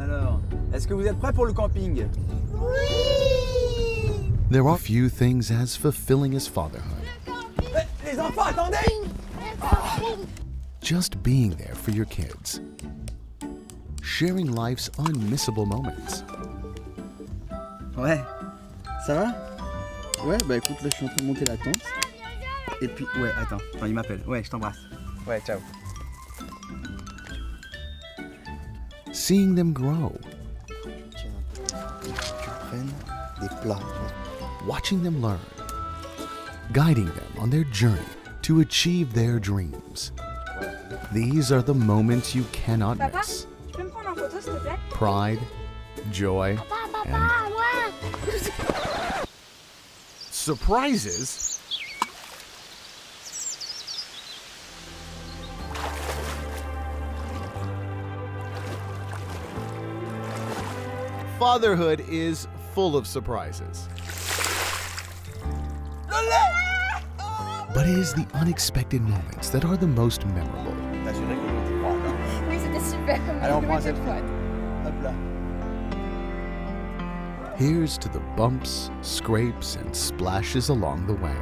Alors, est-ce que vous êtes prêts pour le camping? There are few things as fulfilling as fatherhood. Les enfants, attendez! Just being there for your kids. Sharing life's unmissable moments. Ouais, ça va? Ouais, bah écoute, là je suis en train de monter la tente. Et puis, ouais, attends, il m'appelle. Ouais, je t'embrasse. Ouais, ciao. Seeing them grow. Tu prennes des plats. Watching them learn. Guiding them on their journey to achieve their dreams. These are the moments you cannot miss. Tu peux me prendre en photo, s'il te plaît? Pride, joy, and surprises. Fatherhood is full of surprises. But it is the unexpected moments that are the most memorable. T'assurer que tu prends. Oui, c'était super. Allez, on prend cette cette fois. Hop là. Here's to the bumps, scrapes, and splashes along the way.